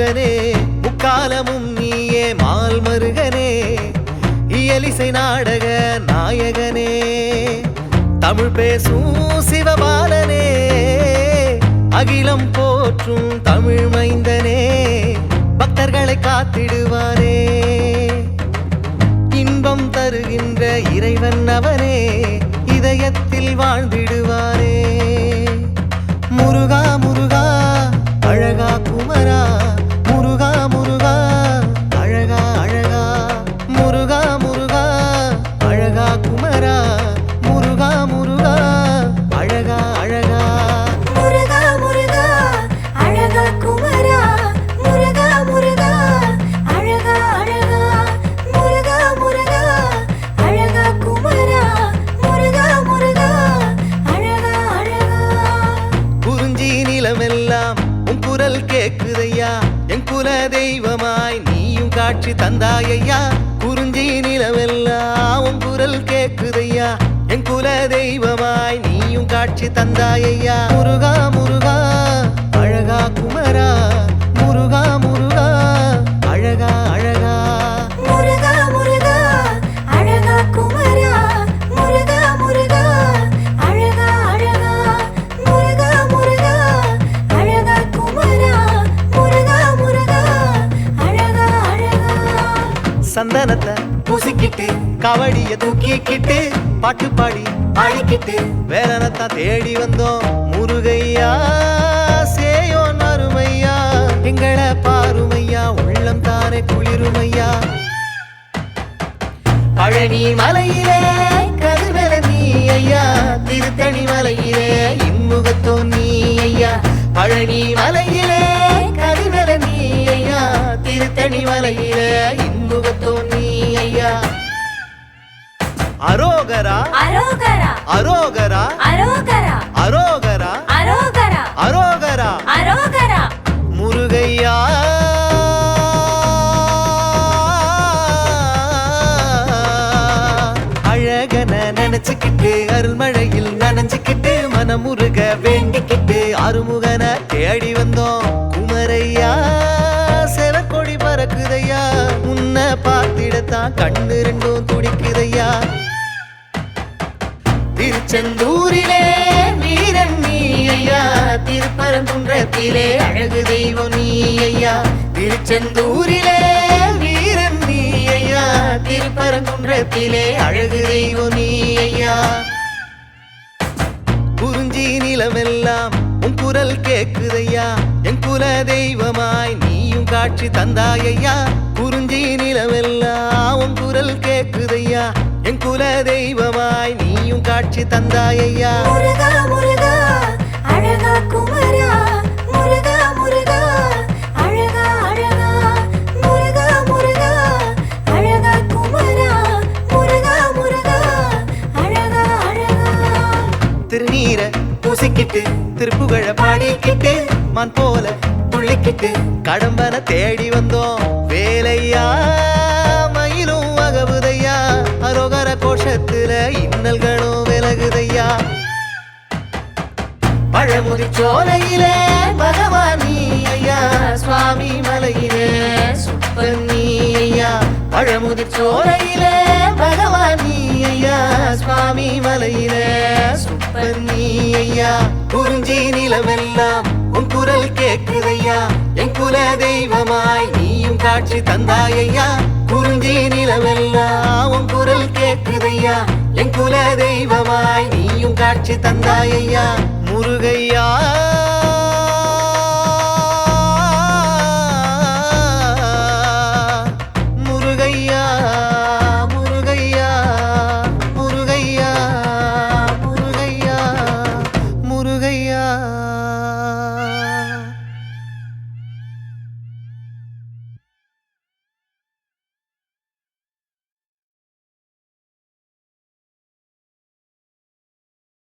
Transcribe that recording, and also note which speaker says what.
Speaker 1: முருகனே முக்காலமும் நீயே மால் மருகனே இயலிசை நாடக நாயகனே தமிழ் பேசும் சிவபாலனே அகிலம் போற்றும் தமிழ் மைந்தனே பக்தர்களை காத்திடுவானே இன்பம் தருகின்ற இறைவன் அவனே இதயத்தில் வாழ்ந்திடுவானே முருகா முருகா அழகா குமரா முருகா முருகா அழகா அழகா முருகா முருகா அழகா குமரா முருகா முருகா அழகா அழகா
Speaker 2: முருகா முருகா அழகா குமரா முருகா முருகா அழகா அழகா முருகா முருகா அழகா குமரா முருகா முருகா அழகா அழகா
Speaker 1: குறிஞ்சி நிலமெல்லாம் உன் குரல் கேக்குதையா என் குல தெய்வமாய் நீயும் காட்சி தந்தாயையா குறிஞ்சி நிலமெல்லாம் உன் குரல் கேக்குதையா என் குல தெய்வமாய் நீயும் காட்சி தந்தாயையா முருகா முருகா அழகா குமரா முருகா முருகா அழகா அழகா
Speaker 2: முருகா முருகா அழகா குமரா முருகா முருகா அழகா அழகா முருகா முருகா அழகா குமரா முருகா முருகா அழகா அழகா
Speaker 1: சந்தனத்தை பூசிக்கிட்டு கவடிய தூக்கிக்கிட்டு பாட்டு பாடி ஆடிக்கிட்டு வேலனத்தான் தேடி வந்தோம் முருகையா சேயோன் அருமையா எங்களை பாருமையா உள்ளம் தானே குளிருமையா பழனி மலையிலே கதிர்வேல நீ ஐயா திருத்தணி மலையிலே இன்முகத்தோ நீ ஐயா பழனி மலையிலே கதிர்வேல நீ ஐயா திருத்தணி மலையிலே இன்முகத்தோ நீ ஐயா அரோகரா
Speaker 2: அரோகரா
Speaker 1: அரோகரா
Speaker 2: அரோகரா
Speaker 1: அரோகரா
Speaker 2: அரோகரா
Speaker 1: அரோகரா
Speaker 2: அரோகரா
Speaker 1: முருகையா அழகன நினைச்சுக்கிட்டு அருள்மழையில் நனைஞ்சுக்கிட்டு மனமுருக வேண்டிக்கிட்டு அருமுகன தேடி வந்தோம் குமரையா செவக்கொடி பறக்குதையா உன்னை பார்த்திடத்தான் கண்ணு ரெண்டும் துடிக்குதையா திருச்செந்தூரிலே வீரன் நீ ஐயா திருப்பரங்குன்றத்திலே அழகு தெய்வம் நீ ஐயா திருச்செந்தூரிலே வீரன் நீ ஐயா திருப்பரங்குன்றத்திலே அழகு தெய்வம் நீ ஐயா குறிஞ்சி நிலமெல்லாம் உன் குரல் கேக்குதையா என் குல தெய்வமாய் நீயும் காட்சி தந்தாயையா குறிஞ்சி நிலமெல்லாம் உன் குரல் கேக்குதையா என் குல தெய்வமாய் நீயும் காட்சி தந்தாயையா
Speaker 2: முருகா முருகா அழகா குமரா முருகா முருகா அழகா அழகா முருகா முருகா அழகா குமரா முருகா முருகா அழகா அழகா
Speaker 1: திருநீரை பூசிக்கிட்டு திருப்புகழ பாடிக்கிட்டு மண் போல புள்ளிக்கிட்டு கடம்பன தேடி வந்தோம் வேலையா மயிலும் அகவுதையா அரோகர கோஷத்துல இன்னல்களும் விலகுதையா பழமுதி சோலையிலே பகவான் நீ ஐயா சுவாமி மலையிலே சுப்பன் நீ ஐயா பழமுதி சோலையிலே பகவான் நீ ஐயா சுவாமி மலையிலே சுப்பன் நீ ஐயா குறிஞ்சி நிலமெல்லாம் உன் குரல் கேக்குதையா என் குல தெய்வமாய் நீயும் காட்சி தந்தாயையா குறிஞ்சி நிலமெல்லாம் உன் குரல் கேக்குதையா என் குல தெய்வமாய் நீயும் காட்சி தந்தாயையா முருகையா